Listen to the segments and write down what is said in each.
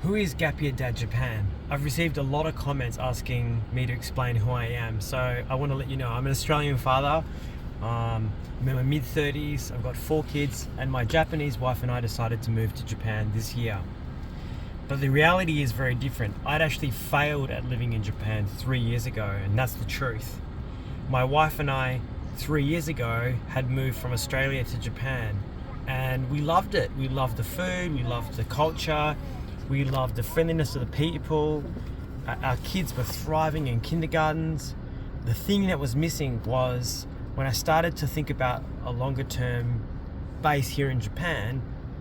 Who is Gapia Dad Japan? I've received a lot of comments asking me to explain who I am, so I want to let you know I'm an Australian father. I'm in my mid-30s, I've got 4 kids, and my Japanese wife and I decided to move to Japan this year. But the reality is very different. I'd actually failed at living in Japan 3 years ago, and that's the truth. My wife and I, 3 years ago, had moved from Australia to Japan, and we loved it. We loved the food, we loved the culture, we loved the friendliness of the people. Our kids were thriving in kindergartens. The thing that was missing was when I started to think about a longer term base here in Japan,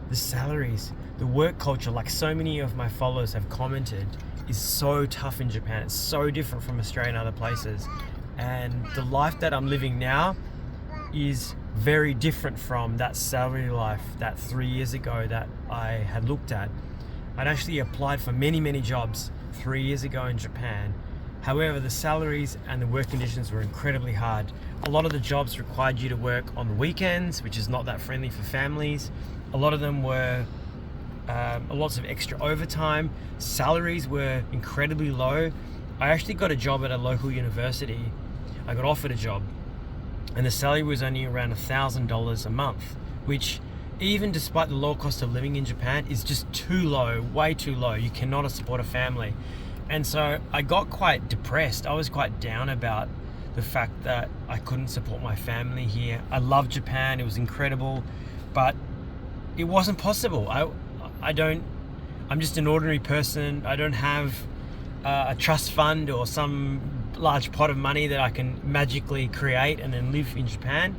the salaries, the work culture, like so many of my followers have commented, is so tough in Japan. It's so different from Australia and other places. And the life that I'm living now is very different from that salary life that 3 years ago that I had looked at. I'd actually applied for many jobs 3 years ago in Japan. However, the salaries and the work conditions were incredibly hard. A lot of the jobs required you to work on the weekends, which is not that friendly for families. A lot of them were lots of extra overtime. Salaries were incredibly low. I actually got a job at a local university. I got offered a job, and the salary was only around $1,000 a month, which, even despite the low cost of living in Japan, is just too low, way too low. You cannot support a family. And so I got quite depressed. I was quite down about the fact that I couldn't support my family here. I love Japan, it was incredible, but it wasn't possible. I'm just an ordinary person. I don't have a trust fund or some large pot of money that I can magically create and then live in Japan.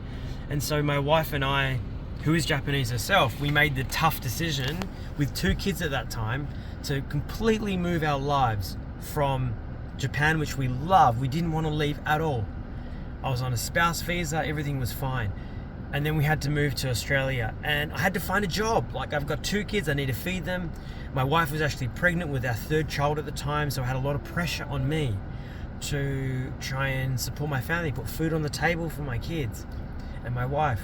And so my wife and I, who is Japanese herself, we made the tough decision with 2 kids at that time to completely move our lives from Japan, which we love. We didn't want to leave at all. I was on a spouse visa, everything was fine. And then we had to move to Australia, and I had to find a job. Like, I've got 2 kids, I need to feed them. My wife was actually pregnant with our 3rd child at the time, so I had a lot of pressure on me to try and support my family, put food on the table for my kids and my wife.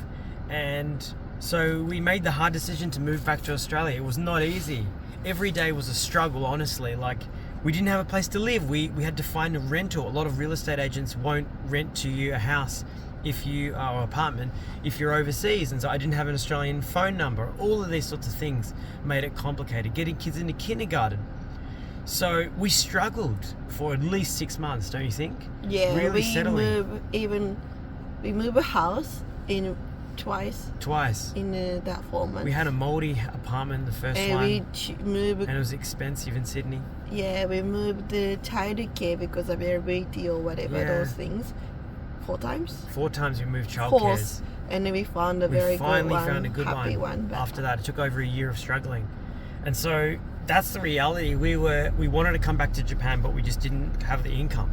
And so we made the hard decision to move back to Australia. It was not easy. Every day was a struggle, honestly. Like, we didn't have a place to live. We had to find a rental. A lot of real estate agents won't rent to you a house if you are an apartment if you're overseas, and so I didn't have an Australian phone number. All of these sorts of things made it complicated. Getting kids into kindergarten. So we struggled for at least 6 months, don't you think? Yeah, really we moved a house in twice in that 4 months. We had a moldy apartment the first and one, moved, and it was expensive in Sydney. Yeah, we moved the childcare because of availability or whatever, those things. 4 times? 4 times we moved childcare. And then we found a very good one. We finally found a good one. After that, it took over a year of struggling. And so that's the reality. We wanted to come back to Japan, but we just didn't have the income.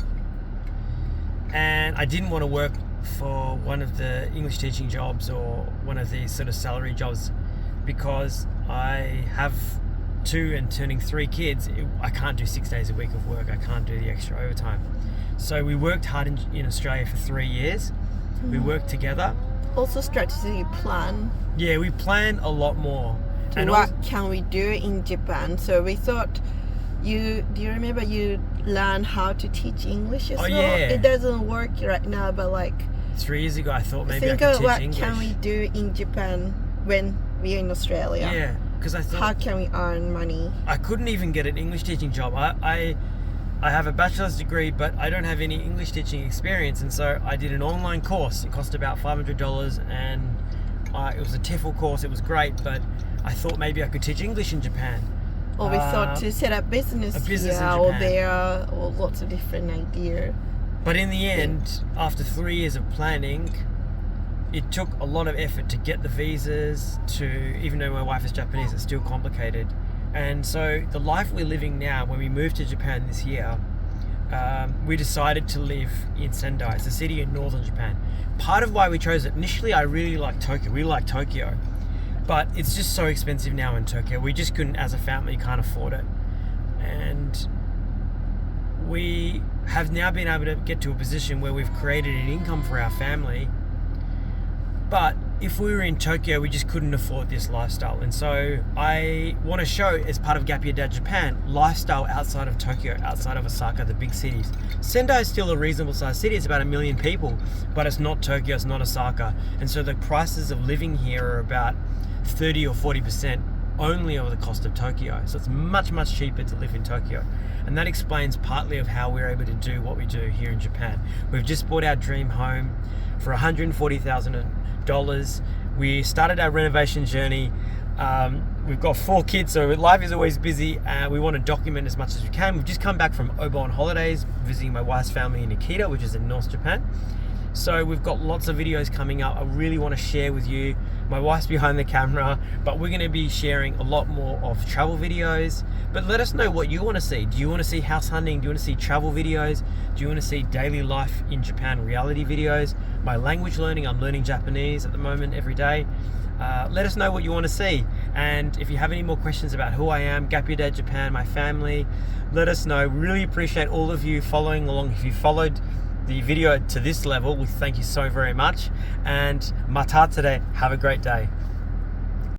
And I didn't want to work for one of the English teaching jobs or one of these sort of salary jobs because I have 2 and turning 3 kids. I can't do 6 days a week of work. I can't do the extra overtime. So we worked hard in Australia for 3 years. We worked together. Also strategic plan. Yeah, we plan a lot more. And what can we do in Japan? So we thought, do you remember you learned how to teach English as well? Yeah. It doesn't work right now, but like 3 years ago I thought maybe I could teach what English. Can we do in Japan when we're in Australia? Yeah, because I thought, how can we earn money? I couldn't even get an English teaching job. I have a bachelor's degree, but I don't have any English teaching experience, and so I did an online course. It cost about $500, and it was a TEFL course. It was great, but I thought maybe I could teach English in Japan. Or we thought to set up business in here Japan. or there, or lots of different ideas. But in the end, after 3 years of planning, it took a lot of effort to get the visas, even though my wife is Japanese, it's still complicated. And so the life we're living now, when we moved to Japan this year, we decided to live in Sendai. It's a city in northern Japan. Part of why we chose it, initially I really liked Tokyo. We like Tokyo. But it's just so expensive now in Tokyo. We just couldn't, as a family, can't afford it. And we have now been able to get to a position where we've created an income for our family. But if we were in Tokyo, we just couldn't afford this lifestyle. And so I want to show, as part of Gapia Dad Japan, lifestyle outside of Tokyo, outside of Osaka, the big cities. Sendai is still a reasonable sized city. It's about 1 million people, but it's not Tokyo, it's not Osaka. And so the prices of living here are about 30 or 40% only over the cost of Tokyo. So it's much, much cheaper to live in Tokyo. And that explains partly of how we're able to do what we do here in Japan. We've just bought our dream home for $140,000. We started our renovation journey. We've got 4 kids, so life is always busy. We want to document as much as we can. We've just come back from Obon holidays, visiting my wife's family in Akita, which is in North Japan. So we've got lots of videos coming up I really want to share with you. My wife's behind the camera, but we're going to be sharing a lot more of travel videos. But let us know what you want to see. Do you want to see house hunting? Do you want to see travel videos? Do you want to see daily life in Japan reality videos? My language learning, I'm learning Japanese at the moment every day. Let us know what you want to see. And if you have any more questions about who I am, Gapia Dad Japan, my family, let us know. Really appreciate all of you following along. If you followed the video to this level, we thank you so very much. And mata today. Have a great day.